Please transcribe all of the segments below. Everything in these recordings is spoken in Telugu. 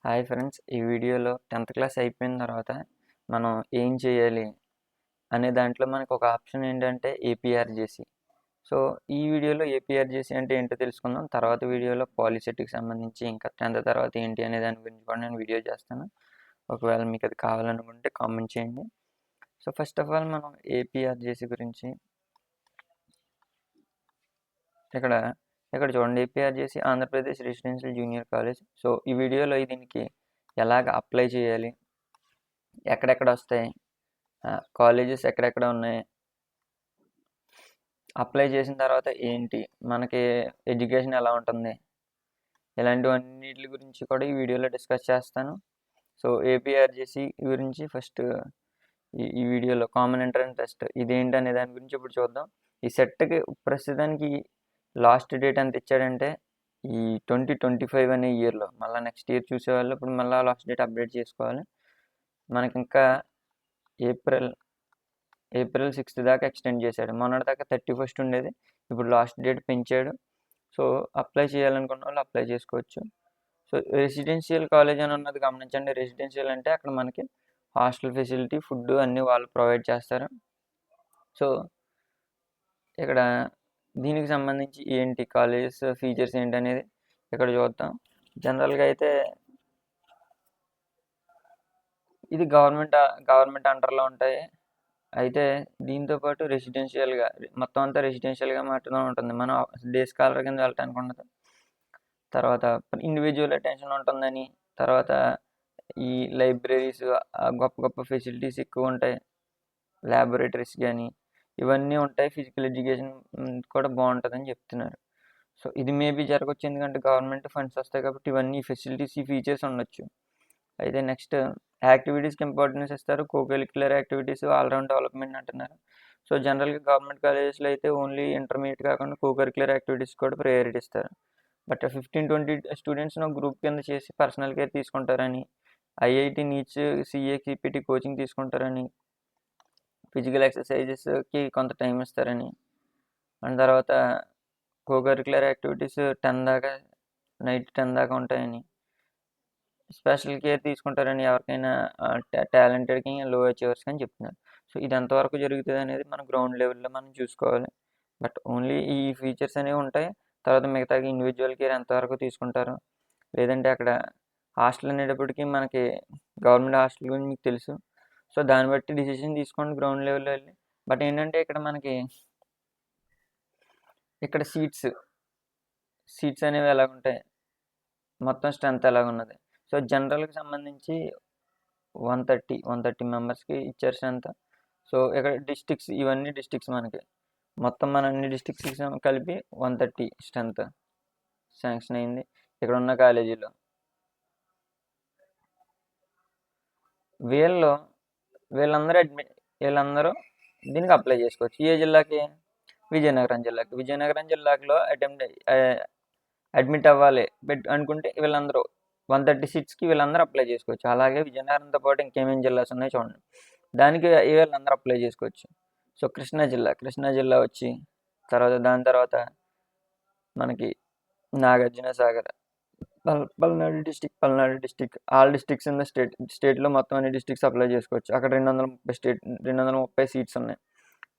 హాయ్ ఫ్రెండ్స్, ఈ వీడియోలో 10th క్లాస్ అయిపోయిన తర్వాత మనం ఏం చేయాలి అనే దాంట్లో మనకు ఒక ఆప్షన్ ఏంటంటే ఏపీఆర్జేసీ. సో ఈ వీడియోలో ఏపీఆర్జేసీ అంటే ఏంటో తెలుసుకుందాం. తర్వాత వీడియోలో పాలిసెట్కి సంబంధించి ఇంకా 10th తర్వాత ఏంటి అనే దాని గురించి కూడా నేను వీడియో చేస్తాను. ఒకవేళ మీకు అది కావాలనుకుంటే కామెంట్ చేయండి. సో ఫస్ట్ ఆఫ్ ఆల్ మనం ఏపీఆర్జేసీ గురించి ఇక్కడ ఇక్కడ చూడండి. APRJC Andhra Pradesh residential junior college. So ఈ వీడియోలో దీనికి ఎలాగ అప్లై చేయాలి, ఎక్కడెక్కడ వస్తాయి, కాలేజెస్ ఎక్కడెక్కడ ఉన్నాయి, అప్లై చేసిన తర్వాత ఏంటి, మనకి ఎడ్యుకేషన్ ఎలా ఉంటుంది, ఇలాంటివన్నిటి గురించి కూడా ఈ వీడియోలో డిస్కస్ చేస్తాను. సో ఏపీఆర్జేసీ గురించి ఫస్ట్ ఈ వీడియోలో కామన్ ఎంట్రన్స్ టెస్ట్ ఇదేంటి అనే దాని గురించి ఇప్పుడు చూద్దాం. ఈ సెట్కి ప్రస్తుతానికి లాస్ట్ డేట్ ఎంత ఇచ్చాడంటే ఈ 2025 అనే ఇయర్లో. మళ్ళీ నెక్స్ట్ ఇయర్ చూసేవాళ్ళు ఇప్పుడు మళ్ళీ లాస్ట్ డేట్ అప్డేట్ చేసుకోవాలి. మనకి ఇంకా ఏప్రిల్ 6 దాకా ఎక్స్టెండ్ చేశాడు. మొన్నటి దాకా 31 ఉండేది, ఇప్పుడు లాస్ట్ డేట్ పెంచాడు. సో అప్లై చేయాలనుకున్న వాళ్ళు అప్లై చేసుకోవచ్చు. సో రెసిడెన్షియల్ కాలేజ్ అని ఉన్నది గమనించండి. రెసిడెన్షియల్ అంటే అక్కడ మనకి హాస్టల్ ఫెసిలిటీ, ఫుడ్ అన్నీ వాళ్ళు ప్రొవైడ్ చేస్తారు. సో ఇక్కడ దీనికి సంబంధించి ఏంటి కాలేజెస్ ఫీచర్స్ ఏంటి అనేది ఇక్కడ చూద్దాం. జనరల్గా అయితే ఇది గవర్నమెంట్ అండర్లో ఉంటాయి. అయితే దీంతోపాటు రెసిడెన్షియల్గా మొత్తం అంతా రెసిడెన్షియల్గా మాత్రమే ఉంటుంది. మనం డే స్కాలర్ కింద వెళ్ళటానికి ఉండదు. తర్వాత ఇండివిజువల్ అటెన్షన్ ఉంటుందని, తర్వాత ఈ లైబ్రరీస్ గొప్ప గొప్ప ఫెసిలిటీస్ ఎక్కువ ఉంటాయి, ల్యాబొరేటరీస్ కానీ ఇవన్నీ ఉంటాయి, ఫిజికల్ ఎడ్యుకేషన్ కూడా బాగుంటుందని చెప్తున్నారు. సో ఇది మేబీ జరగవచ్చు, ఎందుకంటే గవర్నమెంట్ ఫండ్స్ వస్తాయి కాబట్టి ఇవన్నీ ఫెసిలిటీస్, ఈ ఫీచర్స్ ఉండొచ్చు. అయితే నెక్స్ట్ యాక్టివిటీస్కి ఇంపార్టెన్స్ ఇస్తారు. కోకరిక్యులర్ యాక్టివిటీస్, ఆల్రౌండ్ డెవలప్మెంట్ అంటున్నారు. సో జనరల్గా గవర్నమెంట్ కాలేజెస్లో అయితే ఓన్లీ ఇంటర్మీడియట్ కాకుండా కోకరిక్యులర్ యాక్టివిటీస్ కూడా ప్రయారిటీ ఇస్తారు. బట్ 15-20 స్టూడెంట్స్ను గ్రూప్ కింద చేసి పర్సనల్ కేర్ తీసుకుంటారని, ఐఐటి నీట్స్, సిఏ, సిపిటి కోచింగ్ తీసుకుంటారని, ఫిజికల్ ఎక్సర్సైజెస్కి కొంత టైం ఇస్తారని, అండ్ తర్వాత కోకరిక్యులర్ యాక్టివిటీస్ 10 దాకా, నైట్ 10 దాకా ఉంటాయని, స్పెషల్ కేర్ తీసుకుంటారని ఎవరికైనా టాలెంటెడ్కి, లో అచీవర్స్ అని చెప్తున్నారు. సో ఇది ఎంతవరకు జరుగుతుంది అనేది మనం గ్రౌండ్ లెవెల్లో మనం చూసుకోవాలి. బట్ ఓన్లీ ఈ ఫీచర్స్ అనేవి ఉంటాయి. తర్వాత మిగతా ఇండివిజువల్ కేర్ ఎంతవరకు తీసుకుంటారు, లేదంటే అక్కడ హాస్టల్ అనేటప్పటికీ మనకి గవర్నమెంట్ హాస్టల్ గురించి మీకు తెలుసు. సో దాన్ని బట్టి డిసిషన్ తీసుకోండి గ్రౌండ్ లెవెల్లో వెళ్ళి. బట్ ఏంటంటే ఇక్కడ మనకి ఇక్కడ సీట్స్ అనేవి ఎలాగ ఉంటాయి, మొత్తం స్ట్రెంత్ ఎలాగ ఉన్నది. సో జనరల్కి సంబంధించి 130 మెంబర్స్కి ఇచ్చారు స్ట్రెంత్. సో ఇక్కడ డిస్ట్రిక్ట్స్, ఇవన్నీ డిస్ట్రిక్ట్స్ మనకి మొత్తం మన అన్ని డిస్ట్రిక్ట్స్ కలిపి 130 స్ట్రెంత్ శాంక్షన్ అయింది ఇక్కడ ఉన్న కాలేజీలో. వీళ్ళందరూ దీనికి అప్లై చేసుకోవచ్చు. ఏ జిల్లాకి? విజయనగరం జిల్లాలో అడ్మిట్ అవ్వాలి అనుకుంటే వీళ్ళందరూ 130 సీట్స్కి వీళ్ళందరూ అప్లై చేసుకోవచ్చు. అలాగే విజయనగరంతో పాటు ఇంకేమేమి జిల్లాస్ ఉన్నాయో చూడండి, దానికి వీళ్ళందరూ అప్లై చేసుకోవచ్చు. సో కృష్ణా జిల్లా వచ్చి దాని తర్వాత మనకి Nagarjuna Sagar, Palnadu district, all districts in the స్టేట్లో మొత్తం అన్ని డిస్ట్రిక్ట్స్ అప్లై చేసుకోవచ్చు. అక్కడ 230 సీట్స్ ఉన్నాయి,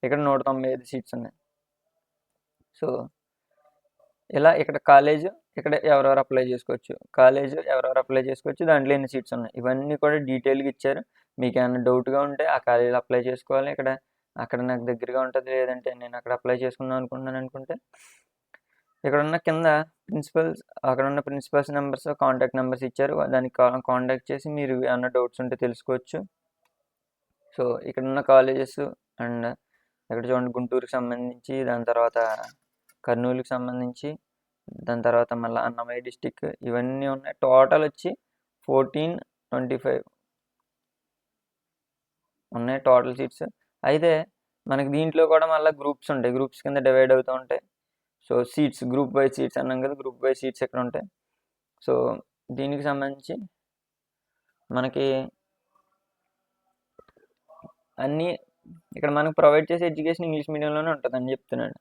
ఇక్కడ 195 సీట్స్ ఉన్నాయి. సో ఇలా ఇక్కడ ఇక్కడ ఎవరెవరు అప్లై చేసుకోవచ్చు, దాంట్లో ఎన్ని సీట్స్ ఉన్నాయి, ఇవన్నీ కూడా డీటెయిల్గా ఇచ్చారు. మీకు ఏమైనా డౌట్గా ఉంటే ఆ కాలేజీలో అప్లై చేసుకోవాలి. అక్కడ నాకు దగ్గరగా ఉంటుంది, లేదంటే నేను అక్కడ అప్లై చేసుకుందాం అనుకుంటున్నాను అనుకుంటే ఇక్కడ ఉన్న కింద అక్కడ ఉన్న ప్రిన్సిపల్స్ నెంబర్స్, కాంటాక్ట్ నెంబర్స్ ఇచ్చారు. దానికి కాంటాక్ట్ చేసి మీరు ఏమైనా డౌట్స్ ఉంటే తెలుసుకోవచ్చు. సో ఇక్కడ ఉన్న కాలేజెస్ అండ్ ఇక్కడ చూడండి, గుంటూరుకి సంబంధించి, దాని తర్వాత కర్నూలుకి సంబంధించి, దాని తర్వాత మళ్ళీ అన్నమయ్య డిస్టిక్, ఇవన్నీ ఉన్నాయి. టోటల్ వచ్చి 1425 ఉన్నాయి టోటల్ సీట్స్. అయితే మనకి దీంట్లో కూడా మళ్ళీ గ్రూప్స్ ఉంటాయి, గ్రూప్స్ కింద డివైడ్ అవుతూ ఉంటాయి. So seats, group wise seats అన్నాం కదా, గ్రూప్ వైజ్ సీట్స్ ఎక్కడ ఉంటాయి. సో దీనికి సంబంధించి మనకి అన్నీ ఇక్కడ మనకు ప్రొవైడ్ చేసే ఎడ్యుకేషన్ ఇంగ్లీష్ మీడియంలోనే ఉంటుందని చెప్తున్నాడు.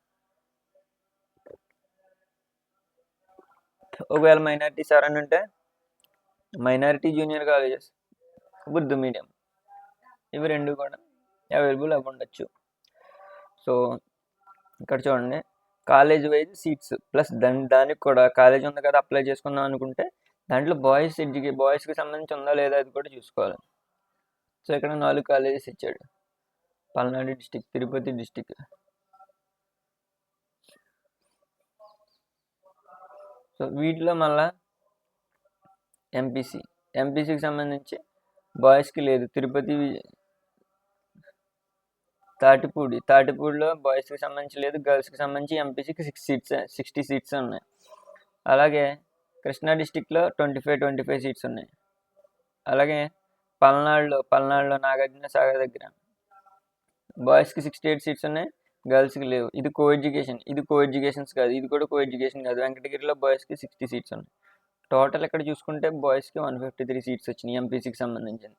ఒకవేళ మైనారిటీస్ ఎవరైనా ఉంటే minority junior colleges, Urdu medium, ఇవి రెండు కూడా అవైలబుల్ అవి ఉండొచ్చు. సో ఇక్కడ చూడండి, కాలేజ్ వైజ్ సీట్స్ ప్లస్ దానికి కూడా కాలేజ్ ఉంది కదా అప్లై చేసుకుందాం అనుకుంటే దాంట్లో బాయ్స్కి సంబంధించి ఉందా లేదా అది కూడా చూసుకోవాలి. సో ఇక్కడ 4 కాలేజెస్ ఇచ్చాడు. Palnadu district, Tirupati district. So వీటిలో మళ్ళా ఎంపీసీకి సంబంధించి బాయ్స్కి లేదు. తిరుపతి, తాటిపూడిలో బాయ్స్కి సంబంధించి లేదు. గర్ల్స్కి సంబంధించి ఎంపీసీకి 60 సీట్స్ ఉన్నాయి. అలాగే కృష్ణా డిస్టిక్లో 25 సీట్స్ ఉన్నాయి. అలాగే పల్నాడులో నాగార్జున సాగర్ దగ్గర బాయ్స్కి 68 సీట్స్ ఉన్నాయి, గర్ల్స్కి లేవు. ఇది కో ఎడ్యుకేషన్స్ కాదు, ఇది కూడా కో ఎడ్యుకేషన్ కాదు. వెంకటగిరిలో బాయ్స్కి 60 సీట్స్ ఉన్నాయి. టోటల్ ఇక్కడ చూసుకుంటే బాయ్స్కి 153 సీట్స్ వచ్చినాయి ఎంపీసీకి సంబంధించింది.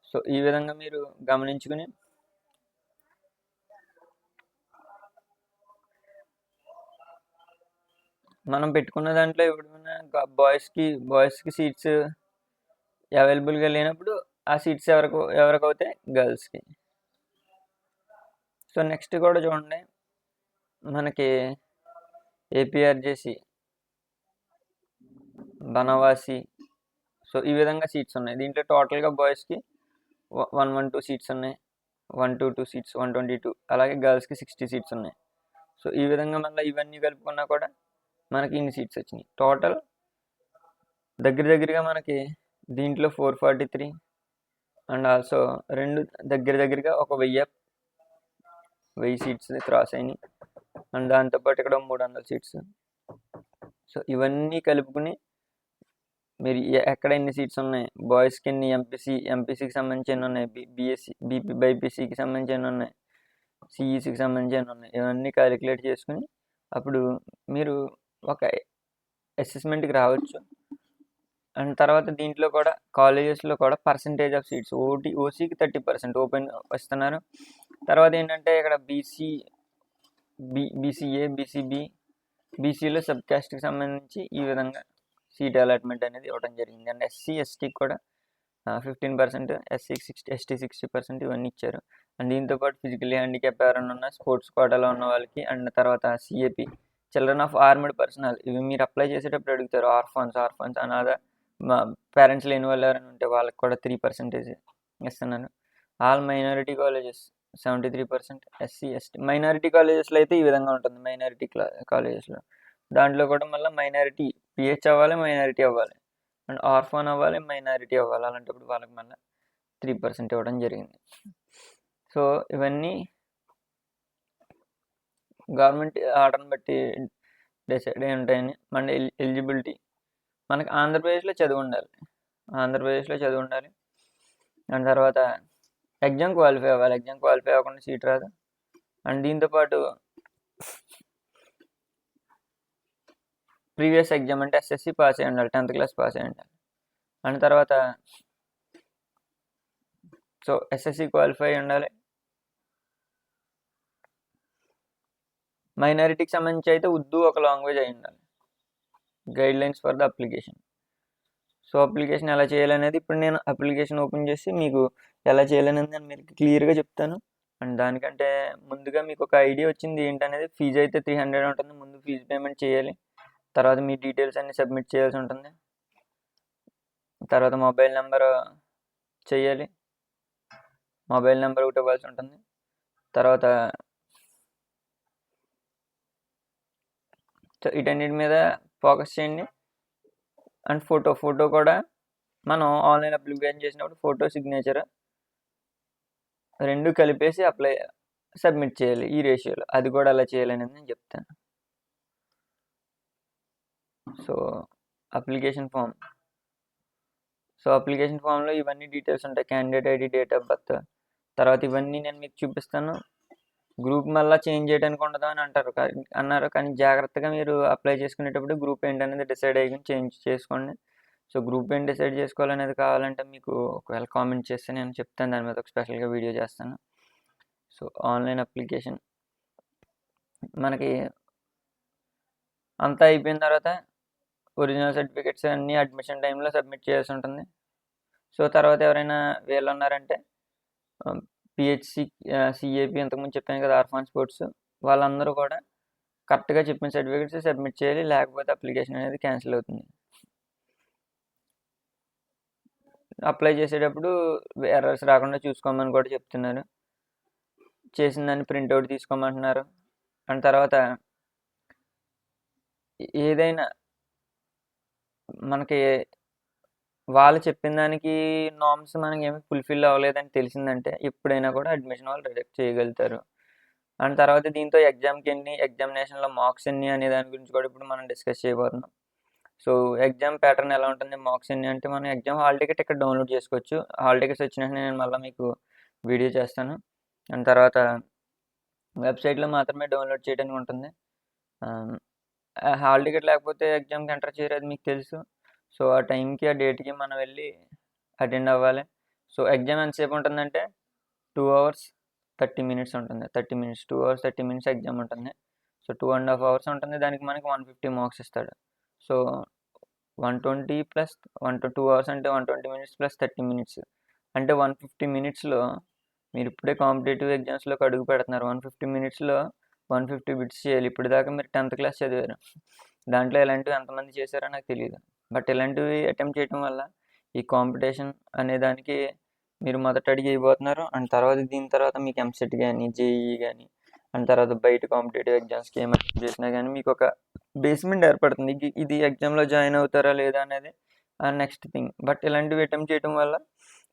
సో ఈ విధంగా మీరు గమనించుకుని మనం పెట్టుకున్న దాంట్లో ఎవరైనా బాయ్స్కి సీట్స్ అవైలబుల్గా లేనప్పుడు ఆ సీట్స్ ఎవరికైతే గర్ల్స్కి. సో నెక్స్ట్ కూడా చూడండి, మనకి ఏపీఆర్జేసి, బనవాసి, సో ఈ విధంగా సీట్స్ ఉన్నాయి. దీంట్లో టోటల్గా బాయ్స్కి 112 సీట్స్ ఉన్నాయి, 122 సీట్స్, 122. అలాగే గర్ల్స్కి 60 సీట్స్ ఉన్నాయి. సో ఈ విధంగా మళ్ళీ ఇవన్నీ కలుపుకున్నా కూడా మనకి ఇన్ని సీట్స్ వచ్చినాయి. టోటల్ దగ్గరగా మనకి దీంట్లో 443 అండ్ ఆల్సో రెండు దగ్గరగా ఒక 1000 సీట్స్ క్రాస్ అయినాయి. అండ్ దాంతోపాటు ఇక్కడ 300 సీట్స్. సో ఇవన్నీ కలుపుకుని మీరు ఎక్కడ ఎన్ని సీట్స్ ఉన్నాయి, బాయ్స్కి ఎన్ని, ఎంపీసీకి సంబంధించి ఎన్ని ఉన్నాయి, బైపీసీకి సంబంధించి ఎన్ని ఉన్నాయి, సిఈసికి సంబంధించి ఎన్ని ఉన్నాయి, ఇవన్నీ క్యాలిక్యులేట్ చేసుకుని అప్పుడు మీరు ఒక అసెస్మెంట్కి రావచ్చు. అండ్ తర్వాత దీంట్లో కూడా కాలేజెస్లో కూడా పర్సంటేజ్ ఆఫ్ సీట్స్ ఓసీకి 30% ఓపెన్ ఇస్తున్నారు. తర్వాత ఏంటంటే ఇక్కడ బీసీఏ, బీసీబీ, బీసీలో సబ్ కాస్ట్కి సంబంధించి ఈ విధంగా సీట్ అలాట్మెంట్ అనేది ఇవ్వడం జరిగింది. అండ్ ఎస్సీ ఎస్టీకి కూడా 15%, ఎస్టీ 60% ఇవన్నీ ఇచ్చారు. అండ్ దీంతోపాటు ఫిజికల్లీ హ్యాండిక్యాప్ ఎవరైనా ఉన్న స్పోర్ట్స్ కోటాలో ఉన్న వాళ్ళకి, అండ్ తర్వాత CAP, children of armed personal, ఇవి మీరు అప్లై చేసేటప్పుడు అడుగుతారు. ఆర్ఫన్స్ అనాథ పేరెంట్స్ లేని వాళ్ళు ఎవరైనా ఉంటే వాళ్ళకి కూడా 3% ఇస్తున్నారు. All minority colleges 73%, SC ST. Minority కాలేజెస్లో అయితే ఈ విధంగా ఉంటుంది. మైనారిటీ కాలేజెస్లో దాంట్లో కూడా మళ్ళీ మైనారిటీ పిహెచ్ అవ్వాలి, మైనారిటీ అవ్వాలి, అండ్ ఆర్ఫాన్ అవ్వాలి, మైనారిటీ అవ్వాలి. అలాంటప్పుడు వాళ్ళకి మళ్ళీ 3% ఇవ్వడం జరిగింది. సో ఇవన్నీ గవర్నమెంట్ ఆర్డర్ని బట్టి డిసైడ్ అయి ఉంటాయని. మన ఎలిజిబిలిటీ మనకి ఆంధ్రప్రదేశ్లో చదివి ఉండాలి. దాని తర్వాత ఎగ్జామ్ క్వాలిఫై అవ్వాలి. ఎగ్జామ్ క్వాలిఫై అవ్వకుండా సీట్ రాదు. అండ్ దీంతోపాటు ప్రీవియస్ ఎగ్జామ్ అంటే ఎస్ఎస్సి పాస్ అయ్యి ఉండాలి, 10th క్లాస్ పాస్ అయ్యి ఉండాలి. అండ్ తర్వాత సో ఎస్ఎస్సి క్వాలిఫై అయ్యి ఉండాలి. మైనారిటీకి సంబంధించి అయితే ఉర్దూ ఒక లాంగ్వేజ్ అయి ఉండాలి. Guide lines for the application. So application ఎలా చేయాలనేది ఇప్పుడు నేను అప్లికేషన్ ఓపెన్ చేసి మీకు ఎలా చేయాలనేది నేను మీకు క్లియర్గా చెప్తాను. అండ్ దానికంటే ముందుగా మీకు ఒక ఐడియా వచ్చింది ఏంటనేది. ఫీజు అయితే 300 ఉంటుంది. ముందు ఫీజు పేమెంట్ చేయాలి. తర్వాత మీ డీటెయిల్స్ అన్ని సబ్మిట్ చేయాల్సి ఉంటుంది. తర్వాత మొబైల్ నెంబర్ చేయాలి, మొబైల్ నెంబర్ ఒకటి ఇవ్వాల్సి ఉంటుంది. తర్వాత వీటన్నిటి మీద ఫోకస్ చేయండి. అండ్ ఫోటో కూడా మనం ఆన్లైన్ అప్లికేషన్ చేసినప్పుడు ఫోటో, సిగ్నేచర్ రెండు కలిపేసి సబ్మిట్ చేయాలి ఈ రేషియోలో. అది కూడా ఎలా చేయాలనేది నేను చెప్తాను. సో అప్లికేషన్ ఫామ్లో ఇవన్నీ డీటెయిల్స్ ఉంటాయి. Candidate ID, date of birth. తర్వాత ఇవన్నీ నేను మీకు చూపిస్తాను. గ్రూప్ మళ్ళీ చేంజ్ చేయడానికి ఉండదు అని అన్నారు. కానీ జాగ్రత్తగా మీరు అప్లై చేసుకునేటప్పుడు గ్రూప్ ఏంటనేది డిసైడ్ అయ్యి చేంజ్ చేసుకోండి. సో గ్రూప్ ఏంటి డిసైడ్ చేసుకోవాలనేది కావాలంటే మీకు ఒకవేళ కామెంట్ చేస్తే నేను చెప్తాను. దాని మీద ఒక స్పెషల్గా వీడియో చేస్తాను. సో ఆన్లైన్ అప్లికేషన్ మనకి అంతా అయిపోయిన తర్వాత ఒరిజినల్ సర్టిఫికేట్స్ అన్నీ అడ్మిషన్ టైంలో సబ్మిట్ చేయాల్సి ఉంటుంది. సో తర్వాత ఎవరైనా వీళ్ళు ఉన్నారంటే పిహెచ్సి సిఏపి ఇంతకుముందు చెప్పాను కదా, ఆర్ఫాన్ స్పోర్ట్స్, వాళ్ళందరూ కూడా కరెక్ట్గా చెప్పిన సర్టిఫికేట్స్ సబ్మిట్ చేయాలి, లేకపోతే అప్లికేషన్ అనేది క్యాన్సిల్ అవుతుంది. అప్లై చేసేటప్పుడు ఎర్రర్స్ రాకుండా చూసుకోమని కూడా చెప్తున్నారు. చేసిన దాన్ని ప్రింట్అవుట్ తీసుకోమంటున్నారు. అండ్ తర్వాత ఏదైనా మనకి వాళ్ళు చెప్పిన దానికి నామ్స్ మనకి ఏమి ఫుల్ఫిల్ అవ్వలేదని తెలిసిందంటే ఎప్పుడైనా కూడా అడ్మిషన్ వాళ్ళు రిజెక్ట్ చేయగలుగుతారు. అండ్ తర్వాత దీంతో ఎగ్జామ్కి ఎన్ని, ఎగ్జామినేషన్లో మార్క్స్ ఎన్ని అనే దాని గురించి కూడా ఇప్పుడు మనం డిస్కస్ చేయబోతున్నాం. సో ఎగ్జామ్ ప్యాటర్న్ ఎలా ఉంటుంది, మార్క్స్ ఎన్ని అంటే మనం ఎగ్జామ్ హాల్ టికెట్ ఇక్కడ డౌన్లోడ్ చేసుకోవచ్చు. హాల్ టికెట్స్ వచ్చినాక నేను మళ్ళీ మీకు వీడియో చేస్తాను. అండ్ తర్వాత వెబ్సైట్లో మాత్రమే డౌన్లోడ్ చేయడానికి ఉంటుంది. హాల్ టికెట్ లేకపోతే ఎగ్జామ్కి ఎంటర్ చేయరు, అది మీకు తెలుసు. సో ఆ టైంకి ఆ డేట్కి మనం వెళ్ళి అటెండ్ అవ్వాలి. సో ఎగ్జామ్ ఎంతసేపు ఉంటుందంటే 2 hours 30 minutes ఉంటుంది. 30 minutes 2 hours 30 minutes ఎగ్జామ్ ఉంటుంది. సో 2.5 hours ఉంటుంది. దానికి మనకి 150 మార్క్స్ ఇస్తాడు. సో 120 ప్లస్ 2 hours అంటే 120 minutes ప్లస్ 30 minutes అంటే 150 minutesలో మీరు ఇప్పుడే కాంపిటేటివ్ ఎగ్జామ్స్లోకి అడుగు పెడుతున్నారు. 150 minutesలో 150 బిట్స్ చేయాలి. ఇప్పుడు దాకా మీరు 10th క్లాస్ చదివారు, దాంట్లో ఇలాంటివి ఎంతమంది చేశారో నాకు తెలియదు. బట్ ఇలాంటివి అటెంప్ట్ చేయడం వల్ల ఈ కాంపిటీషన్ అనే దానికి మీరు మొదట అడిగి అయిపోతున్నారు. అండ్ తర్వాత దీని తర్వాత మీకు ఎంసెట్ కానీ, జేఈఈ కానీ, అండ్ తర్వాత బయట కాంపిటేటివ్ ఎగ్జామ్స్కి ఏం అటెంప్ట్ చేసినా కానీ మీకు ఒక బేస్మెంట్ ఏర్పడుతుంది. ఇది ఎగ్జామ్లో జాయిన్ అవుతారా లేదా అనేది నెక్స్ట్ థింగ్. బట్ ఇలాంటివి అటెంప్ట్ చేయడం వల్ల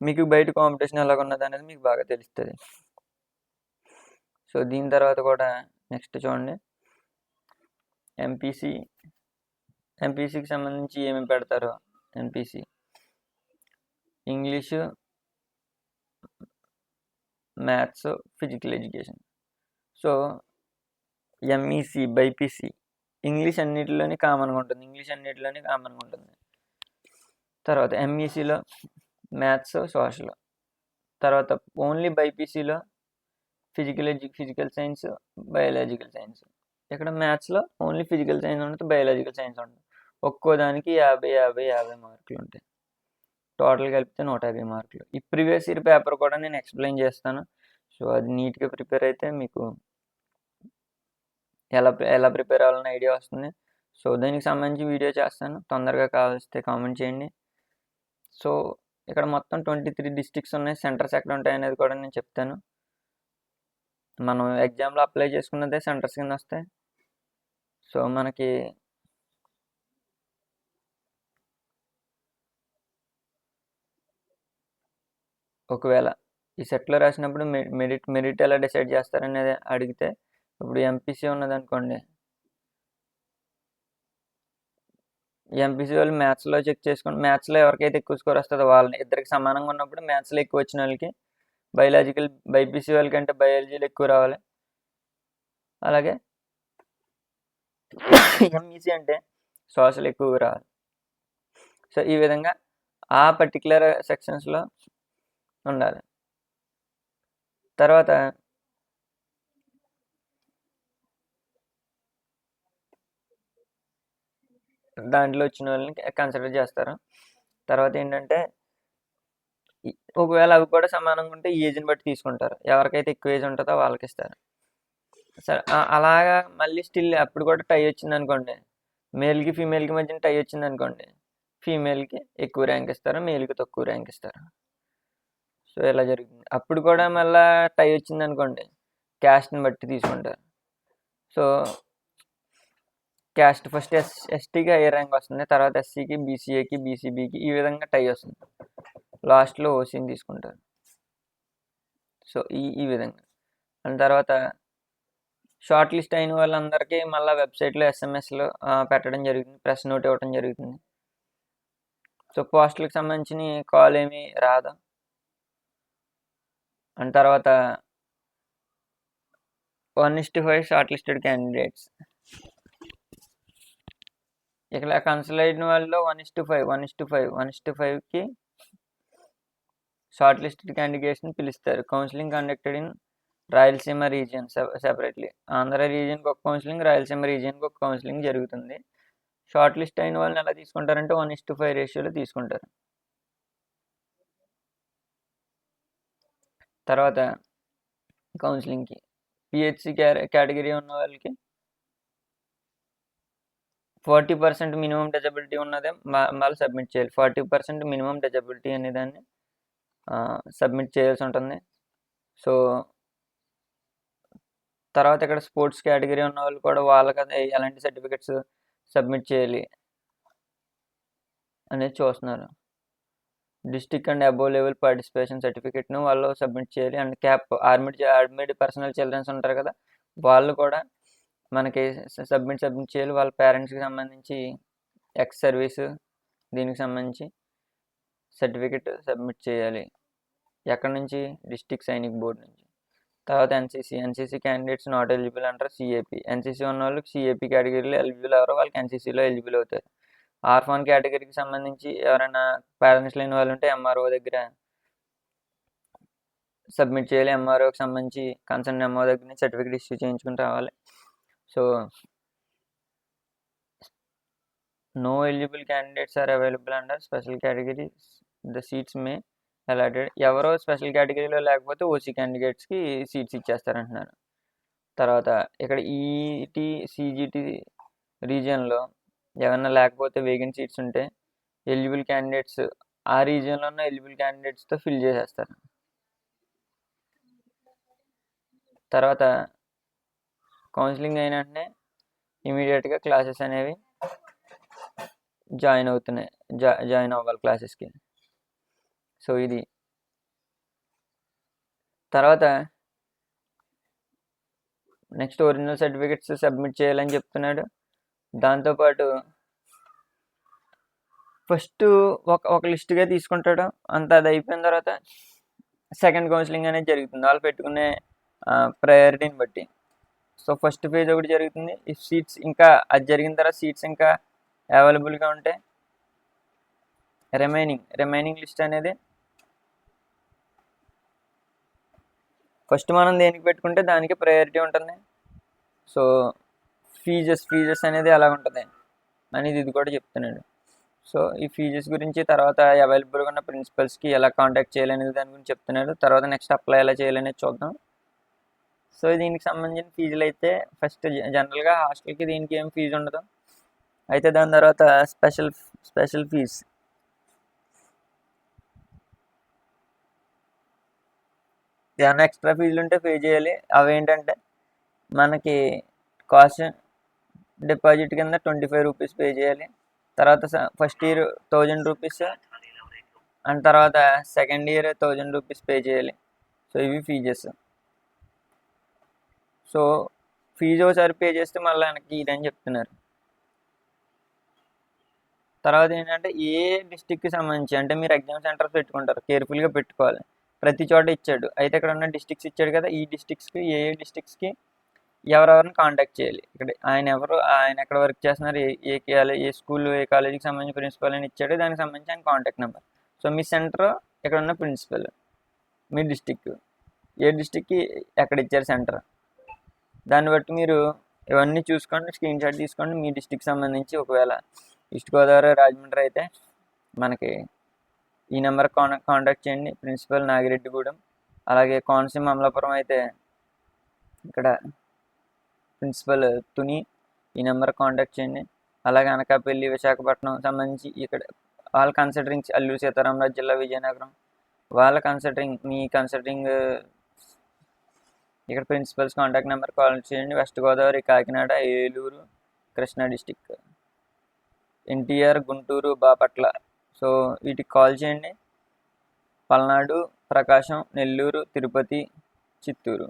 మీకు బయట కాంపిటీషన్ ఎలాగున్నది అనేది మీకు బాగా తెలుస్తుంది. సో దీని తర్వాత కూడా నెక్స్ట్ చూడండి, ఎంపీసీకి సంబంధించి ఏమేమి పెడతారో. MPC English, maths, physical education. So MEC, BiPC English అన్నిటిలోని కామన్గా ఉంటుంది. తర్వాత ఎంఈసీలో మ్యాథ్స్, సోషల్. తర్వాత ఓన్లీ బైపీసీలో ఫిజికల్ సైన్స్, బయాలజికల్ సైన్స్. ఇక్కడ మ్యాథ్స్లో ఓన్లీ ఫిజికల్ సైన్స్ ఉంటుంది, బయాలజికల్ సైన్స్ ఉంటుంది. ఒక్కో దానికి 50 మార్కులు ఉంటాయి. టోటల్ కలిపితే 150 మార్కులు. ఈ ప్రీవియస్ ఇయర్ పేపర్ కూడా నేను ఎక్స్ప్లెయిన్ చేస్తాను. సో అది నీట్గా ప్రిపేర్ అయితే మీకు ఎలా ప్రిపేర్ అవ్వాలని ఐడియా వస్తుంది. సో దీనికి సంబంధించి వీడియో చేస్తాను, తొందరగా కావాల్స్తే కామెంట్ చేయండి. సో ఇక్కడ మొత్తం 23 డిస్ట్రిక్ట్స్ ఉన్నాయి. సెంటర్స్ ఎక్కడ ఉంటాయి అనేది కూడా నేను చెప్తాను. మనం ఎగ్జామ్లో అప్లై చేసుకున్నదే సెంటర్స్ కింద వస్తాయి. సో మనకి ఒకవేళ ఈ సెట్లో రాసినప్పుడు మెరిట్ ఎలా డిసైడ్ చేస్తారనేది అడిగితే, ఇప్పుడు ఎంపీసీ ఉన్నదనుకోండి, ఎంపీసీ వాళ్ళు మ్యాథ్స్లో చెక్ చేసుకోండి. మ్యాథ్స్లో ఎవరికైతే ఎక్కువ స్కోర్ వస్తుందో వాళ్ళని, ఇద్దరికి సమానంగా ఉన్నప్పుడు మ్యాథ్స్లో ఎక్కువ వచ్చిన వాళ్ళకి బైపీసీ వాళ్ళకంటే బయాలజీలో ఎక్కువ రావాలి. అలాగే ఎంఈసీ అంటే సోషల్ ఎక్కువ రావాలి. సో ఈ విధంగా ఆ పర్టికులర్ సెక్షన్స్లో ఉండాలి. తర్వాత దాంట్లో వచ్చిన వాళ్ళని కన్సిడర్ చేస్తారు. తర్వాత ఏంటంటే ఒకవేళ అవి కూడా సమానంగా ఉంటే ఏజ్ని బట్టి తీసుకుంటారు. ఎవరికైతే ఎక్కువ ఏజ్ ఉంటుందో వాళ్ళకి ఇస్తారు. సరే అలాగా మళ్ళీ స్టిల్ అప్పుడు కూడా టై వచ్చింది అనుకోండి, మేల్కి ఫీమేల్కి మధ్యన టై వచ్చింది అనుకోండి, ఫీమేల్కి ఎక్కువ ర్యాంక్ ఇస్తారు, మేల్కి తక్కువ ర్యాంక్ ఇస్తారు. సో ఇలా జరుగుతుంది. అప్పుడు కూడా మళ్ళీ టై వచ్చింది అనుకోండి, క్యాస్ట్ని బట్టి తీసుకుంటారు. సో క్యాస్ట్ ఫస్ట్ ఎస్టీకి హై ర్యాంక్ వస్తుంది, తర్వాత ఎస్సీకి, బీసీఏకి, బీసీబీకి ఈ విధంగా టై వస్తుంది. లాస్ట్లో ఓసీని తీసుకుంటారు. సో ఈ విధంగా. అండ్ తర్వాత షార్ట్ లిస్ట్ అయిన వాళ్ళందరికీ మళ్ళీ వెబ్సైట్లో ఎస్ఎంఎస్లో పెట్టడం జరుగుతుంది, ప్రెస్ నోట్ ఇవ్వడం జరుగుతుంది. సో పోస్టులకు సంబంధించిన కాల్ ఏమీ రాదు. అండ్ తర్వాత 1:5 షార్ట్ లిస్టెడ్ క్యాండిడేట్స్. ఇక్కడ కన్సిడర్ అయిన వాళ్ళు 1:5కి షార్ట్ లిస్టెడ్ క్యాండిడేట్స్ని పిలుస్తారు. Counselling conducted in Rayalaseema region separately. Andhra రీజియన్కి ఒక కౌన్సిలింగ్, రాయలసీమ రీజియన్కి ఒక కౌన్సిలింగ్ జరుగుతుంది. షార్ట్ లిస్ట్ అయిన వాళ్ళని ఎలా తీసుకుంటారంటే 1:5 రేషియోలో తీసుకుంటారు. తర్వాత కౌన్సిలింగ్కి పిహెచ్సి కేటగిరీ ఉన్న వాళ్ళకి 40% మినిమం డిజబిలిటీ ఉన్నదే మళ్ళీ సబ్మిట్ చేయాలి. 40% మినిమం డిజబిలిటీ అనే దాన్ని సబ్మిట్ చేయాల్సి ఉంటుంది. సో తర్వాత ఇక్కడ స్పోర్ట్స్ కేటగిరీ ఉన్న వాళ్ళు కూడా వాళ్ళకి ఎలాంటి సర్టిఫికెట్స్ సబ్మిట్ చేయాలి అనేది చూస్తున్నారు. District and above level participation సర్టిఫికెట్ను వాళ్ళు సబ్మిట్ చేయాలి. And CAP armed personnel children's ఉంటారు కదా, వాళ్ళు కూడా మనకి సబ్మిట్ చేయాలి. వాళ్ళ పేరెంట్స్కి సంబంధించి ఎక్స్ సర్వీస్ దీనికి సంబంధించి సర్టిఫికెట్ సబ్మిట్ చేయాలి. ఎక్కడి నుంచి? డిస్ట్రిక్ట్ సైనిక్ బోర్డు నుంచి. తర్వాత ఎన్సీసీ క్యాండిడేట్స్ నాట్ ఎలిజిబుల్ అంటారు. సిఏపి ఎన్సీసీ ఉన్న వాళ్ళకి సిఏపి కేటగిరీలో ఎలిజిబుల్ ఎవరో వాళ్ళకి ఎన్సీసీలో ఎలిజిబుల్ అవుతారు. ఆర్ఫాన్ కేటగిరీకి సంబంధించి ఎవరైనా పేరెంట్స్ లేని వాళ్ళు ఉంటే ఎంఆర్ఓ దగ్గర సబ్మిట్ చేయాలి. ఎంఆర్ఓకి సంబంధించి కన్సర్న్ ఎంఆర్ఓ దగ్గర నుంచి సర్టిఫికేట్ ఇష్యూ చేయించుకుని రావాలి. So no eligible candidates are available under special categories the seats may allotted. ఎవరో స్పెషల్ కేటగిరీలో లేకపోతే ఓసీ క్యాండిడేట్స్కి సీట్స్ ఇచ్చేస్తారంటున్నారు. తర్వాత ఇక్కడ ఈటీ సిజిటి రీజియన్లో ఏమన్నా లేకపోతే వేకెంట్ సీట్స్ ఉంటే ఎలిజిబుల్ క్యాండిడేట్స్ ఆ రీజియన్లో ఉన్న ఎలిజిబుల్ క్యాండిడేట్స్తో ఫిల్ చేసేస్తారు. తర్వాత కౌన్సిలింగ్ అయిన వెంటనే ఇమీడియట్గా క్లాసెస్ అనేవి జాయిన్ అవ్వాలి క్లాసెస్కి. సో ఇది తర్వాత నెక్స్ట్ ఒరిజినల్ సర్టిఫికెట్స్ సబ్మిట్ చేయాలని చెప్తున్నాడు. దాంతోపాటు ఫస్ట్ ఒక లిస్ట్గా తీసుకుంటాడు. అంతా అది అయిపోయిన తర్వాత సెకండ్ కౌన్సిలింగ్ అనేది జరుగుతుంది వాళ్ళు పెట్టుకునే ప్రయారిటీని బట్టి. సో ఫస్ట్ ఫేజ్ ఒకటి జరుగుతుంది. ఈ సీట్స్ ఇంకా అది జరిగిన తర్వాత సీట్స్ ఇంకా అవైలబుల్గా ఉంటే రిమైనింగ్ లిస్ట్ అనేది ఫస్ట్ మనం దేనికి పెట్టుకుంటే దానికి ప్రయారిటీ ఉంటుంది. సో ఫీజెస్ అనేది ఎలా ఉంటుంది అనేది ఇది కూడా చెప్తున్నాడు. సో ఈ ఫీజెస్ గురించి తర్వాత అవైలబుల్గా ఉన్న ప్రిన్సిపల్స్కి ఎలా కాంటాక్ట్ చేయాలనేది దాని గురించి చెప్తున్నాడు. తర్వాత నెక్స్ట్ అప్లై ఎలా చేయాలనేది చూద్దాం. సో దీనికి సంబంధించిన ఫీజులు అయితే ఫస్ట్ జనరల్గా హాస్టల్కి దీనికి ఏం ఫీజు ఉండదు. అయితే దాని తర్వాత స్పెషల్ ఫీజ్ ఏమైనా ఎక్స్ట్రా ఫీజులు ఉంటే పే చేయాలి. అవి ఏంటంటే మనకి కాస్ట్ డిపాజిట్ కింద 25 రూపీస్ పే చేయాలి. తర్వాత ఫస్ట్ ఇయర్ 1000 రూపీస్ అండ్ తర్వాత సెకండ్ ఇయర్ 1000 రూపీస్ పే చేయాలి. సో ఇవి ఫీజెస్. సో ఫీజు ఒకసారి పే చేస్తే మళ్ళీ వెనక్కి ఇదని చెప్తున్నారు. తర్వాత ఏంటంటే ఏ డిస్టిక్కి సంబంధించి అంటే మీరు ఎగ్జామ్ సెంటర్స్ పెట్టుకుంటారు, కేర్ఫుల్గా పెట్టుకోవాలి. ప్రతి చోట ఇచ్చాడు. అయితే ఇక్కడ ఉన్న డిస్టిక్స్ ఇచ్చాడు కదా, ఈ డిస్టిక్స్కి ఏ డిస్టిక్స్కి ఎవరెవరిని కాంటాక్ట్ చేయాలి, ఇక్కడ ఆయన ఎక్కడ వర్క్ చేస్తున్నారు, ఏ స్కూల్ ఏ కాలేజీకి సంబంధించి ప్రిన్సిపల్ అని ఇచ్చాడు, దానికి సంబంధించి ఆయన కాంటాక్ట్ నెంబర్. సో మీ సెంటర్ ఇక్కడ ఉన్న ప్రిన్సిపల్, మీ డిస్టిక్ ఏ డిస్టిక్కి ఎక్కడ ఇచ్చారు సెంటర్, దాన్ని బట్టి మీరు ఇవన్నీ చూసుకోండి, స్క్రీన్ షాట్ తీసుకోండి. మీ డిస్టిక్ సంబంధించి ఒకవేళ ఈస్ట్ గోదావరి రాజమండ్రి అయితే మనకి ఈ నెంబర్ కాంటాక్ట్ చేయండి, ప్రిన్సిపల్ నాగిరెడ్డిగూడెం. అలాగే కోనసీమ అమలాపురం అయితే ఇక్కడ ప్రిన్సిపల్ తుని, ఈ నెంబర్ కాంటాక్ట్ చేయండి. అలాగే అనకాపల్లి విశాఖపట్నం సంబంధించి ఇక్కడ వాళ్ళ కన్సిడరింగ్ అల్లూరు సీతారామరాజు జిల్లా విజయనగరం వాళ్ళ కన్సిడరింగ్ ఇక్కడ ప్రిన్సిపల్స్ కాంటాక్ట్ నెంబర్ కాల్ చేయండి. West Godavari Kakinada, Eluru, Krishna district, NTR, Guntur, Bapatla. So వీటికి కాల్ చేయండి. పల్నాడు, ప్రకాశం, నెల్లూరు, తిరుపతి, చిత్తూరు,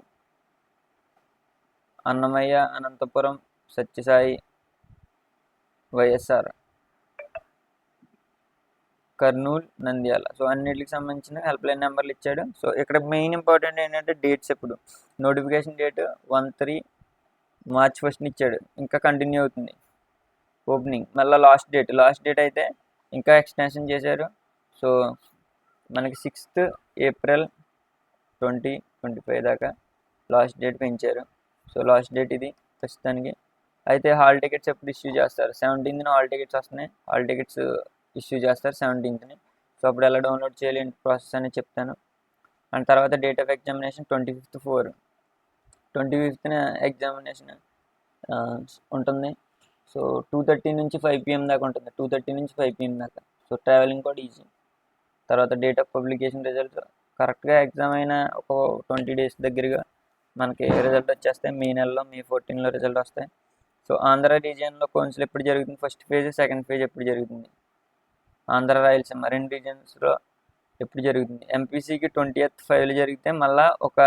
అన్నమయ్య, అనంతపురం, సత్యసాయి, వైఎస్ఆర్, కర్నూలు, నంద్యాల. సో అన్నిటికి సంబంధించిన హెల్ప్ లైన్ నెంబర్లు ఇచ్చాడు. సో ఇక్కడ మెయిన్ ఇంపార్టెంట్ ఏంటంటే డేట్స్. ఇప్పుడు నోటిఫికేషన్ డేట్ 1/3 మార్చ్ 1 ఇచ్చాడు, ఇంకా కంటిన్యూ అవుతుంది ఓపెనింగ్. మళ్ళీ లాస్ట్ డేట్ అయితే ఇంకా ఎక్స్టెన్షన్ చేశారు. సో మనకి 6th ఏప్రిల్ 2025 దాకా లాస్ట్ డేట్ పెంచారు. సో లాస్ట్ డేట్ ఇది ప్రస్తుతానికి. అయితే హాల్ టికెట్స్ ఎప్పుడు ఇష్యూ చేస్తారు? 17th హాల్ టికెట్స్ వస్తున్నాయి. హాల్ టికెట్స్ ఇష్యూ చేస్తారు 17th. సో అప్పుడు ఎలా డౌన్లోడ్ చేయాలి ఏంటి ప్రాసెస్ అనేది చెప్తాను. అండ్ తర్వాత డేట్ ఆఫ్ ఎగ్జామినేషన్ 25/4 ఎగ్జామినేషన్ ఉంటుంది. సో 2:30 నుంచి 5 PM దాకా ఉంటుంది. 2:30 నుంచి 5 PM దాకా. సో ట్రావెలింగ్ కూడా ఈజీ. తర్వాత డేట్ ఆఫ్ పబ్లికేషన్ రిజల్ట్స్ కరెక్ట్గా ఎగ్జామ్ అయిన ఒక 20 days దగ్గరగా మనకి రిజల్ట్ వచ్చేస్తాయి. మే నెలలో May 14 రిజల్ట్ వస్తాయి. సో ఆంధ్ర రీజియన్లో కౌన్సిల్ ఎప్పుడు జరుగుతుంది? ఫస్ట్ ఫేజ్, సెకండ్ ఫేజ్ ఎప్పుడు జరుగుతుంది? ఆంధ్ర, రాయలసీమ 2 రీజియన్స్లో ఎప్పుడు జరుగుతుంది? ఎంపీసీకి 20th 5 జరిగితే మళ్ళీ ఒక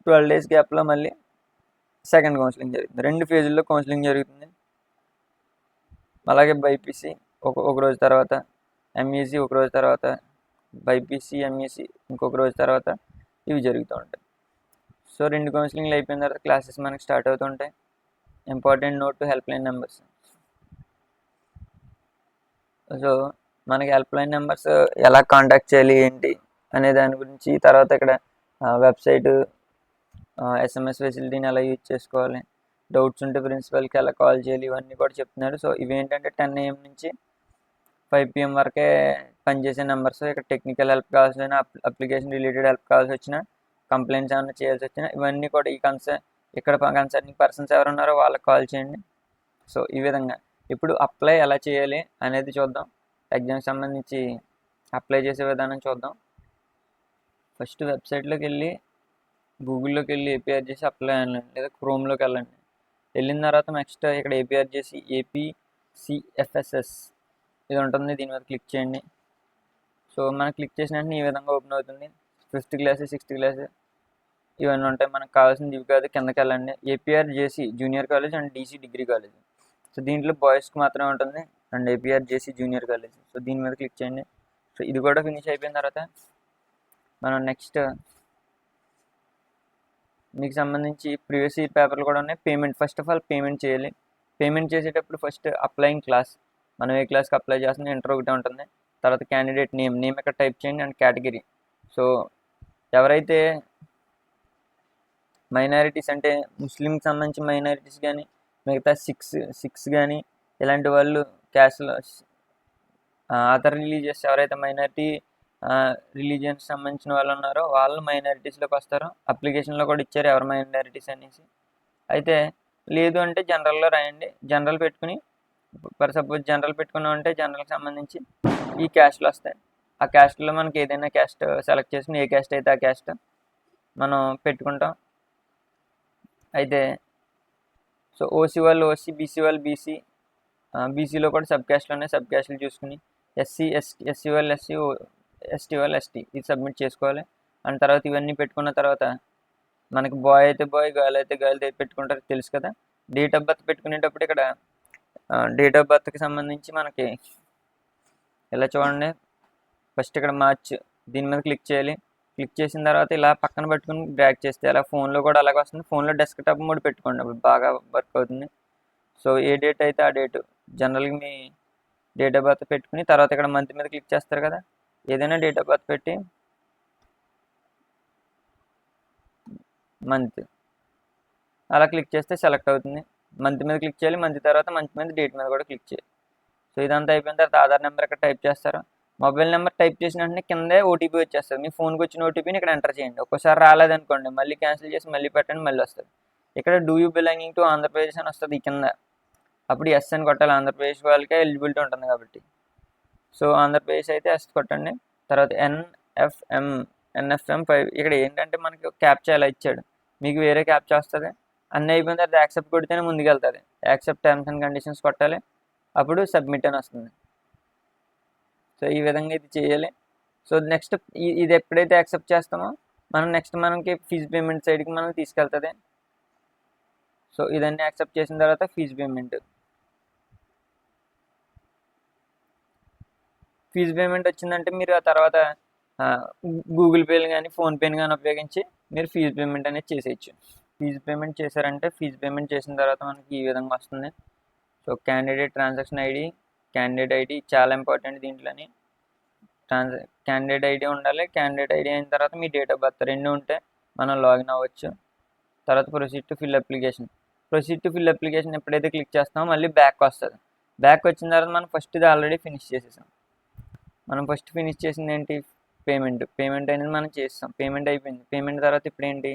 12 days గ్యాప్లో మళ్ళీ సెకండ్ కౌన్సిలింగ్ జరుగుతుంది. 2 ఫేజుల్లో కౌన్సిలింగ్ జరుగుతుంది. అలాగే బైపీసీ ఒక రోజు తర్వాత, ఎంఈసీ ఒక రోజు తర్వాత, బైపీసీ ఎంఈసీ ఇంకొక రోజు తర్వాత ఇవి జరుగుతూ ఉంటాయి. సో 2 కౌన్సిలింగ్లు అయిపోయిన తర్వాత క్లాసెస్ మనకి స్టార్ట్ అవుతుంటాయి. Important note help line numbers. So మనకి హెల్ప్ లైన్ నెంబర్స్ ఎలా కాంటాక్ట్ చేయాలి ఏంటి అనే దాని గురించి, తర్వాత ఇక్కడ వెబ్సైట్, SMS ఫెసిలిటీని ఎలా యూజ్ చేసుకోవాలి, డౌట్స్ ఉంటే ప్రిన్సిపల్కి ఎలా కాల్ చేయాలి, ఇవన్నీ కూడా చెప్తున్నారు. సో ఇవేంటంటే 10 AM నుంచి 5 PM వరకే పనిచేసే నెంబర్స్. ఇక్కడ టెక్నికల్ హెల్ప్ కావాల్సిన, అప్లికేషన్ రిలేటెడ్ హెల్ప్ కావాల్సి వచ్చినా, కంప్లైంట్స్ ఏమైనా చేయాల్సి వచ్చినా ఇవన్నీ కూడా ఇక్కడ కన్సర్నింగ్ పర్సన్స్ ఎవరు ఉన్నారో వాళ్ళకి కాల్ చేయండి. సో ఈ విధంగా ఇప్పుడు అప్లై ఎలా చేయాలి అనేది చూద్దాం. ఎగ్జామ్కి సంబంధించి అప్లై చేసే విధానం చూద్దాం. ఫస్ట్ వెబ్సైట్లోకి వెళ్ళి, గూగుల్లోకి వెళ్ళి APRJC అప్లై అనండి, లేదా క్రోమ్లోకి వెళ్ళండి. వెళ్ళిన తర్వాత నెక్స్ట్ ఇక్కడ APRJC APCFSS ఇది ఉంటుంది. దీని మీద క్లిక్ చేయండి. సో మనం క్లిక్ చేసిన వెంటనే ఈ విధంగా ఓపెన్ అవుతుంది. 5th క్లాస్, 6th క్లాస్ ఇవన్నీ ఉంటాయి. మనకు కావాల్సింది ఇవి కాదు. కిందకి వెళ్ళండి. APRJC junior college and DC degree college. So దీంట్లో బాయ్స్కి మాత్రమే ఉంటుంది, and APRJC junior college. So దీని మీద క్లిక్ చేయండి. సో ఇది కూడా ఫినిష్ అయిపోయిన తర్వాత మనం నెక్స్ట్ మీకు సంబంధించి ప్రీవియస్ ఇయర్ పేపర్లు కూడా ఉన్నాయి. Payment, first of all payment చేయాలి. పేమెంట్ చేసేటప్పుడు ఫస్ట్ అప్లయింగ్ క్లాస్, మనం ఏ క్లాస్కి అప్లై చేస్తున్నాం ఇంటర్ ఒకటే ఉంటుంది. తర్వాత క్యాండిడేట్ నేమ్ ఇక్కడ టైప్ చేయండి, అండ్ కేటగిరీ. సో ఎవరైతే మైనారిటీస్ అంటే ముస్లింకి సంబంధించిన మైనారిటీస్ కానీ, మిగతా సిక్స్ కానీ ఇలాంటి వాళ్ళు, క్యాస్ట్లో అదర్ రిలీజియస్ ఎవరైతే మైనారిటీ రిలీజియన్కి సంబంధించిన వాళ్ళు ఉన్నారో వాళ్ళు మైనారిటీస్లోకి వస్తారు. అప్లికేషన్లో కూడా ఇచ్చారు ఎవరు మైనారిటీస్ అనేసి. అయితే లేదు అంటే జనరల్లో రాయండి. జనరల్ పెట్టుకుని, ఫర్ సపోజ్ జనరల్ పెట్టుకున్నాం అంటే జనరల్కి సంబంధించి ఈ క్యాస్ట్లు వస్తాయి. ఆ క్యాస్ట్లో మనకి ఏదైనా క్యాస్ట్ సెలెక్ట్ చేసుకుని, ఏ క్యాస్ట్ అయితే ఆ క్యాస్ట్ మనం పెట్టుకుంటాం. అయితే సో ఓసీ వాళ్ళు ఓసీ, బీసీ వాళ్ళు బీసీ, బీసీలో కూడా సబ్ క్యాస్ట్లు ఉన్నాయి, సబ్ క్యాస్ట్లు చూసుకుని ఎస్సీ వాళ్ళు ఎస్సీ, ఎస్టీ వాళ్ళు ఎస్టీ ఇది సబ్మిట్ చేసుకోవాలి. అండ్ తర్వాత ఇవన్నీ పెట్టుకున్న తర్వాత మనకి బాయ్ అయితే బాయ్, గర్ల్ అయితే గర్ల్ పెట్టుకుంటారు, తెలుసు కదా. డేట్ ఆఫ్ బర్త్ పెట్టుకునేటప్పుడు ఇక్కడ డేట్ ఆఫ్ బర్త్కి సంబంధించి మనకి ఇలా చూడండి. ఫస్ట్ ఇక్కడ మార్చ్, దీని మీద క్లిక్ చేయాలి. క్లిక్ చేసిన తర్వాత ఇలా పక్కన పెట్టుకుని డ్రాగ్ చేస్తే అలా ఫోన్లో కూడా అలాగే వస్తుంది. ఫోన్లో డెస్క్టాప్ మోడ్ పెట్టుకోండి, అప్పుడు బాగా వర్క్ అవుతుంది. సో ఏ డేట్ అయితే ఆ డేటు జనరల్గా మీ డేట్ ఆఫ్ బర్త్ పెట్టుకుని, తర్వాత ఇక్కడ మంత్ మీద క్లిక్ చేస్తారు కదా, ఏదైనా డేట్ ఆఫ్ బర్త్ పెట్టి మంత్ అలా క్లిక్ చేస్తే సెలెక్ట్ అవుతుంది. మంత్ మీద క్లిక్ చేయాలి, మంత్ తర్వాత మంత్ మీద డేట్ మీద కూడా క్లిక్ చేయాలి. సో ఇదంతా అయిపోయిన తర్వాత ఆధార్ నెంబర్ ఇక్కడ టైప్ చేస్తారు. మొబైల్ నెంబర్ టైప్ చేసిన వెంటనే కిందే ఓటీపీ వచ్చేస్తుంది. మీ ఫోన్కి వచ్చిన ఓటీపీని ఇక్కడ ఎంటర్ చేయండి. ఒక్కోసారి రాలేదనుకోండి మళ్ళీ క్యాన్సిల్ చేసి మళ్ళీ పెట్టండి, మళ్ళీ వస్తుంది. ఇక్కడ do you belonging to Andhra Pradesh అని వస్తుంది కింద. అప్పుడు ఎస్ అని కొట్టాలి, ఆంధ్రప్రదేశ్ వాళ్ళకే ఎలిజిబిలిటీ ఉంటుంది కాబట్టి. సో ఆంధ్రప్రదేశ్ అయితే ఎస్ కొట్టండి. తర్వాత NFM 5 ఇక్కడ ఏంటంటే మనకి క్యాప్చా ఇలా ఇచ్చాడు, మీకు వేరే క్యాప్చా వస్తుంది. అన్నీ అయిపోయిన తర్వాత యాక్సెప్ట్ కొడితేనే ముందుకు వెళ్తుంది. యాక్సెప్ట్ టర్మ్స్ అండ్ కండిషన్స్ కొట్టాలి, అప్పుడు సబ్మిట్ అని వస్తుంది. సో ఈ విధంగా ఇది చేయాలి. సో నెక్స్ట్ ఇది ఎప్పుడైతే యాక్సెప్ట్ చేస్తామో మనకి ఫీజు పేమెంట్ సైడ్కి మనం తీసుకెళ్తుంది. సో ఇదన్నీ యాక్సెప్ట్ చేసిన తర్వాత ఫీజు పేమెంట్ వచ్చిందంటే మీరు ఆ తర్వాత గూగుల్ పేలు కానీ ఫోన్పేని కానీ ఉపయోగించి మీరు ఫీజు పేమెంట్ అనేది చేసేయచ్చు. ఫీజు పేమెంట్ చేశారంటే ఫీజు పేమెంట్ చేసిన తర్వాత మనకి ఈ విధంగా వస్తుంది. సో క్యాండిడేట్ ట్రాన్సాక్షన్ ఐడి చాలా ఇంపార్టెంట్ దీంట్లోని. క్యాండిడేట్ ఐడి ఉండాలి. క్యాండిడేట్ ఐడి అయిన తర్వాత మీ డేట్ ఆఫ్ బర్త్ 2 ఉంటే మనం లాగిన్ అవ్వచ్చు. తర్వాత proceed to fill application. Proceed to fill application ఎప్పుడైతే క్లిక్ చేస్తామో మళ్ళీ బ్యాక్ వస్తుంది. బ్యాక్ వచ్చిన తర్వాత మనం ఫస్ట్ ఇది ఆల్రెడీ ఫినిష్ చేసేసాం. మనం ఫస్ట్ ఫినిష్ చేసింది ఏంటి, పేమెంట్ అనేది మనం చేస్తాం. పేమెంట్ అయిపోయింది. పేమెంట్ తర్వాత ఇప్పుడు ఏంటి,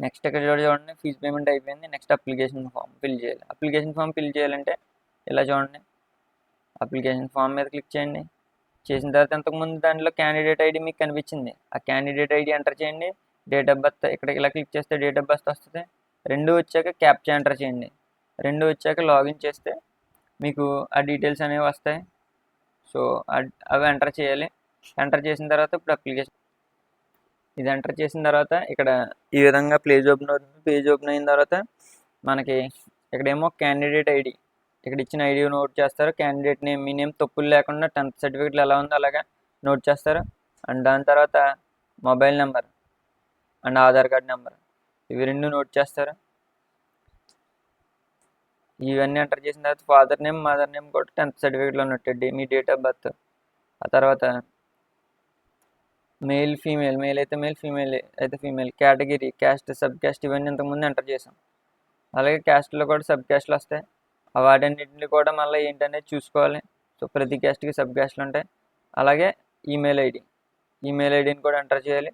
నెక్స్ట్ ఇక్కడ చూడండి ఫీజు పేమెంట్ అయిపోయింది. నెక్స్ట్ అప్లికేషన్ ఫామ్ ఫిల్ చేయాలి. అప్లికేషన్ ఫామ్ ఫిల్ చేయాలంటే ఇలా చూడండి, అప్లికేషన్ ఫామ్ మీద క్లిక్ చేయండి. చేసిన తర్వాత ఇంతకుముందు దాంట్లో క్యాండిడేట్ ఐడి మీకు కనిపించింది, ఆ క్యాండిడేట్ ఐడి ఎంటర్ చేయండి. డేట్ ఆఫ్ బర్త్ ఇక్కడ ఇలా క్లిక్ చేస్తే డేట్ ఆఫ్ బర్త్ వస్తుంది. 2 వచ్చాక క్యాప్చా ఎంటర్ చేయండి. 2 వచ్చాక లాగిన్ చేస్తే మీకు ఆ డీటెయిల్స్ అనేవి వస్తాయి. సో అవి ఎంటర్ చేయాలి. ఎంటర్ చేసిన తర్వాత ఇప్పుడు అప్లికేషన్ ఇది ఎంటర్ చేసిన తర్వాత ఇక్కడ ఈ విధంగా పేజ్ ఓపెన్ అవుతుంది. పేజ్ ఓపెన్ అయిన తర్వాత మనకి ఇక్కడేమో క్యాండిడేట్ ఐడి, ఇక్కడ ఇచ్చిన ఐడి నోట్ చేస్తారు. క్యాండిడేట్ నేమ్, మీ నేమ్ తప్పులు లేకుండా 10th సర్టిఫికేట్లో ఎలా ఉందో అలాగా నోట్ చేస్తారు. అండ్ దాని తర్వాత mobile number and Aadhaar card number, ఇవి 2 నోట్ చేస్తారు. ఇవన్నీ ఎంటర్ చేసిన తర్వాత ఫాదర్ నేమ్, మదర్ నేమ్ కూడా 10th సర్టిఫికేట్లో ఉన్నట్టు మీ డేట్ ఆఫ్ బర్త్. ఆ తర్వాత మేల్ ఫీమేల్, మేల్ అయితే మేల్, ఫీమేల్ అయితే female, category, caste, sub caste ఇవన్నీ ఇంతకుముందు ఎంటర్ చేసాం. అలాగే క్యాస్ట్లో కూడా సబ్ క్యాస్ట్లు వస్తాయి. వాటన్నిటిని కూడా మళ్ళీ ఏంటనేది చూసుకోవాలి. సో ప్రతి క్యాస్ట్కి సబ్ క్యాస్ట్లు ఉంటాయి. అలాగే ఈమెయిల్ ఐడిని కూడా ఎంటర్ చేయాలి.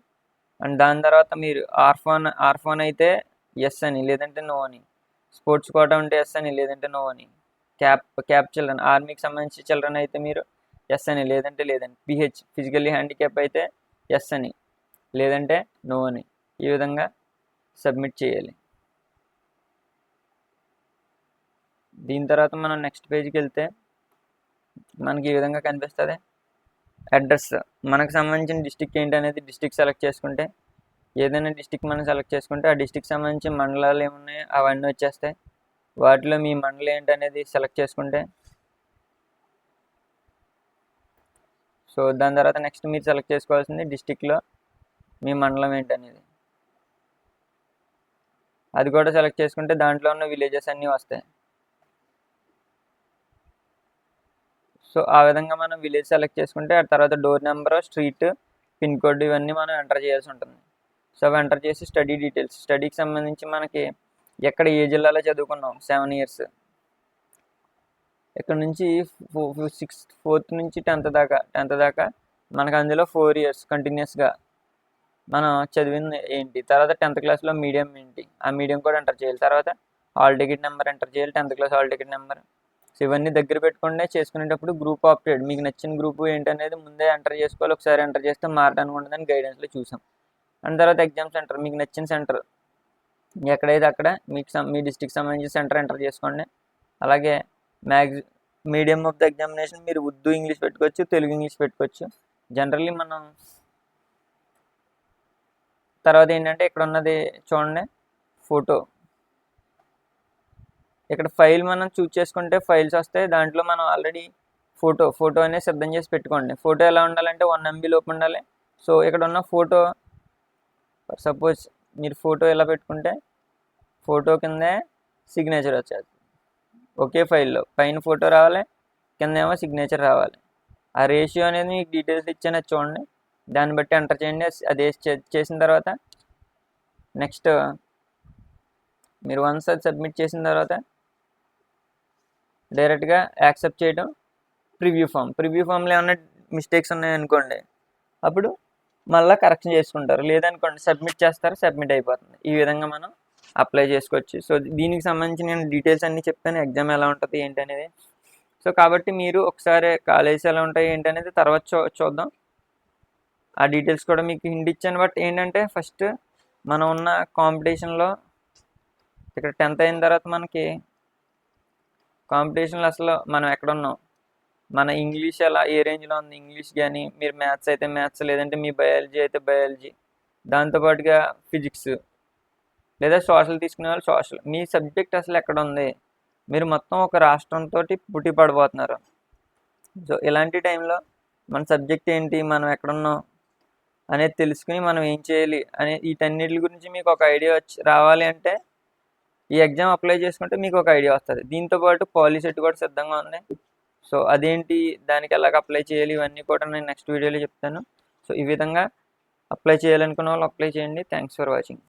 అండ్ దాని తర్వాత మీరు ఆర్ఫాన్ అయితే ఎస్ అని, లేదంటే నో అని. స్పోర్ట్స్ కోటా ఉంటే ఎస్ అని, లేదంటే నో అని. క్యాప్ చిల్డ్రన్, ఆర్మీకి సంబంధించి చిల్డ్రన్ అయితే మీరు ఎస్ అని, లేదంటే లేదని. ఫిజికల్లీ హ్యాండిక్యాప్ అయితే ఎస్ అని, లేదంటే నో అని. ఈ విధంగా సబ్మిట్ చేయాలి. దీని తర్వాత మనం నెక్స్ట్ పేజ్కి వెళ్తే మనకి ఈ విధంగా కనిపిస్తుంది. అడ్రస్, మనకు సంబంధించిన డిస్టిక్ ఏంటి అనేది డిస్టిక్ సెలెక్ట్ చేసుకుంటే, ఏదైనా డిస్టిక్ మనం సెలెక్ట్ చేసుకుంటే ఆ డిస్టిక్ సంబంధించి మండలాలు ఏమున్నాయో అవన్నీ వచ్చేస్తాయి. వాటిలో మీ మండలం ఏంటి అనేది సెలెక్ట్ చేసుకుంటే, సో దాని తర్వాత నెక్స్ట్ మీరు సెలెక్ట్ చేసుకోవాల్సింది డిస్టిక్లో మీ మండలం ఏంటనేది, అది కూడా సెలెక్ట్ చేసుకుంటే దాంట్లో ఉన్న విలేజెస్ అన్నీ వస్తాయి. సో ఆ విధంగా మనం విలేజ్ సెలెక్ట్ చేసుకుంటే ఆ తర్వాత door number, street, pin code ఇవన్నీ మనం ఎంటర్ చేయాల్సి ఉంటుంది. సో అవి ఎంటర్ చేసి స్టడీ డీటెయిల్స్, స్టడీకి సంబంధించి మనకి ఎక్కడ ఏ జిల్లాలో చదువుకున్నాం 7 years, ఇక్కడ నుంచి 4th నుంచి 10th దాకా మనకు అందులో 4 years కంటిన్యూస్గా మనం చదివింది ఏంటి. తర్వాత 10th క్లాస్లో మీడియం ఏంటి, ఆ మీడియం కూడా ఎంటర్ చేయాలి. తర్వాత హాల్ టికెట్ నెంబర్ ఎంటర్ చేయాలి, 10th class hall ticket number. So ఇవన్నీ దగ్గర పెట్టుకుంటే చేసుకునేటప్పుడు గ్రూప్ ఆప్టెడ్, మీకు నచ్చిన గ్రూప్ ఏంటనేది ముందే ఎంటర్ చేసుకోవాలి. ఒకసారి ఎంటర్ చేస్తే మారడానికి ఉంటుందని గైడెన్స్లో చూసాం. అండ్ తర్వాత ఎగ్జామ్ సెంటర్, మీకు నచ్చిన సెంటర్ ఎక్కడైతే అక్కడ మీ డిస్ట్రిక్ట్ సంబంధించిన సెంటర్ ఎంటర్ చేసుకోండి. అలాగే మీడియం ఆఫ్ ద ఎగ్జామినేషన్ మీరు ఉర్దూ ఇంగ్లీష్ పెట్టుకోవచ్చు, తెలుగు ఇంగ్లీష్ పెట్టుకోవచ్చు. జనరల్లీ మనం తర్వాత ఏంటంటే ఇక్కడ ఉన్నది చూడండి ఫోటో, ఇక్కడ ఫైల్ మనం చూస్ చేసుకుంటే ఫైల్స్ వస్తాయి. దాంట్లో మనం ఆల్రెడీ ఫోటో అనేది సిద్ధం చేసి పెట్టుకోండి. ఫోటో ఎలా ఉండాలంటే 1 MB లోపు ఉండాలి. సో ఇక్కడ ఉన్న ఫోటో, సపోజ్ మీరు ఫోటో ఎలా పెట్టుకుంటే ఫోటో కిందే సిగ్నేచర్ వచ్చేది. ఒకే ఫైల్లో పైన ఫోటో రావాలి, కింద ఏమో సిగ్నేచర్ రావాలి. ఆ రేషియో అనేది మీకు డీటెయిల్స్ ఇచ్చాను, చూడండి. దాన్ని బట్టి ఎంటర్ చేయండి. అది చేసిన తర్వాత నెక్స్ట్ మీరు వన్స్ అది సబ్మిట్ చేసిన తర్వాత డైరెక్ట్గా యాక్సెప్ట్ చేయడం. ప్రివ్యూ ఫామ్లో ఏమన్నా మిస్టేక్స్ ఉన్నాయనుకోండి, అప్పుడు మళ్ళీ కరెక్షన్ చేసుకుంటారు. లేదనుకోండి సబ్మిట్ చేస్తారు, సబ్మిట్ అయిపోతుంది. ఈ విధంగా మనం అప్లై చేసుకోవచ్చు. సో దీనికి సంబంధించి నేను డీటెయిల్స్ అన్నీ చెప్తాను, ఎగ్జామ్ ఎలా ఉంటుంది ఏంటి అనేది. సో కాబట్టి మీరు ఒకసారి కాలేజెస్ ఎలా ఉంటాయి ఏంటి అనేది తర్వాత చూద్దాం. ఆ డీటెయిల్స్ కూడా మీకు హింట్ ఇచ్చాను. బట్ ఏంటంటే ఫస్ట్ మనం ఉన్న కాంపిటీషన్లో ఇక్కడ 10th అయిన తర్వాత మనకి కాంపిటీషన్లో అసలు మనం ఎక్కడున్నాం, మన ఇంగ్లీష్ ఎలా ఏ రేంజ్లో ఉంది, ఇంగ్లీష్ కానీ, మీరు మ్యాథ్స్ అయితే మ్యాథ్స్, లేదంటే మీ బయాలజీ అయితే బయాలజీ, దాంతోపాటుగా ఫిజిక్స్ లేదా సోషల్ తీసుకునే వాళ్ళు సోషల్, మీ సబ్జెక్ట్ అసలు ఎక్కడ ఉంది, మీరు మొత్తం ఒక రాష్ట్రంతో పోటీ పడిపోతున్నారు. సో ఇలాంటి టైంలో మన సబ్జెక్ట్ ఏంటి, మనం ఎక్కడున్నాం అనేది తెలుసుకుని మనం ఏం చేయాలి అనే వీటన్నిటి గురించి మీకు ఒక ఐడియా రావాలి అంటే ఈ ఎగ్జామ్ అప్లై చేసుకుంటే మీకు ఒక ఐడియా వస్తుంది. దీంతోపాటు పాలిసెట్ కూడా సిద్ధంగా ఉంది. సో అదేంటి, దానికి ఎలాగ అప్లై చేయాలి, ఇవన్నీ కూడా నేను నెక్స్ట్ వీడియోలో చెప్తాను. సో ఈ విధంగా అప్లై చేయాలనుకున్న వాళ్ళు అప్లై చేయండి. Thanks for watching.